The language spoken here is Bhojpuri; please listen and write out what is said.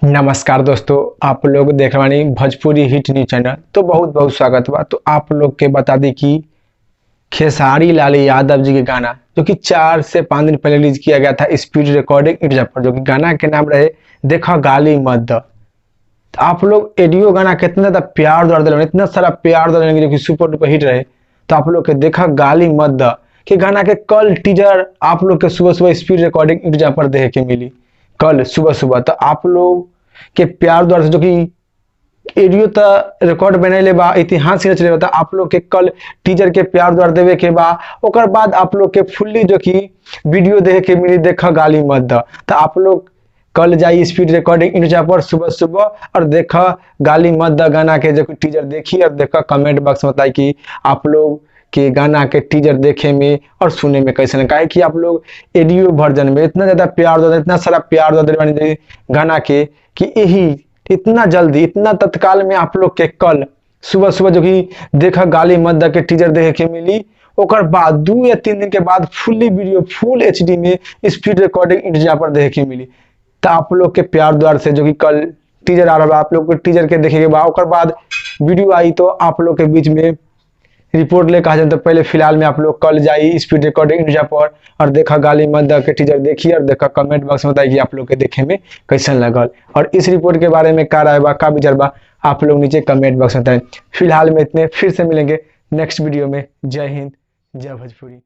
नमस्कार दोस्तों, आप लोग देख रहे हैं भोजपुरी हिट न्यूज चैनल। तो बहुत बहुत स्वागत बा। तो आप लोग के बता दी कि खेसारी लाल यादव जी के गाना जो कि 4 से 5 दिन पहले रिलीज किया गया था स्पीड रिकॉर्डिंग इंडिया पर, जो कि गाना के नाम रहे देखा गाली मत द। तो आप लोग एडियो गाना कितना ज़्यादा प्यार दौड़ दिले, इतना सारा प्यार दौड़ दिले जो कि सुपर डुपर हिट रहे। तो आप लोग के देखा गाली मत द के गाना के कल टीजर आप लोग के सुबह सुबह स्पीड रिकॉर्डिंग इंडिया पर देखे के मिली कल सुबह सुबह। तो आप लोग के प्यार द्वारा से जो कि एडियो तो रिकॉर्ड बनैले बा, इतिहास ही रचले बा। आप लोग के कल टीजर के प्यार द्वारा देवे के बा, ओकर बाद आप लोग के फुल्ली जो कि वीडियो देखे के मिली देखा गाली मत द। तो आप लोग कल जाइए स्पीड रिकॉर्डिंग इंडिया पर सुबह सुबह और देखा गाली मत द गाना के जो कि टीजर देखी और देखा कमेंट बॉक्स में बताई कि आप लोग के गाना के टीजर देखे में और सुने में कैसे लगा है कि आप लोग एडियो वर्जन में इतना ज्यादा प्यार दो, इतना सारा प्यार दो गाना के कि यही इतना जल्दी इतना तत्काल में आप लोग के कल सुबह सुबह जो कि देखा गाली मत द के टीजर देखे के मिली। ओकर बाद 2 या 3 दिन के बाद फुल्ली वीडियो फुल एचडी में स्पीड रिकॉर्डिंग इंडिया पर देखे के मिली। तो आप लोग के प्यार द्वार से जो कि कल टीजर आ रहा है, आप लोग को टीजर के देखे के बाद ओकर बाद वीडियो आई। तो आप लोग के बीच में रिपोर्ट ले कहा जाए तो पहले फिलहाल में आप लोग कल जाइए स्पीड रिकॉर्डिंग इंडिया पर और देखा गाली मत द के टीजर देखिए और देखा कमेंट बॉक्स में बताइए कि आप लोग के देखे में कैसन लगल और इस रिपोर्ट के बारे में क्या राय बा, का विचार बा, आप लोग नीचे कमेंट बॉक्स में बताएं। फिलहाल में इतने, फिर से मिलेंगे नेक्स्ट वीडियो में। जय हिंद, जय भोजपुरी।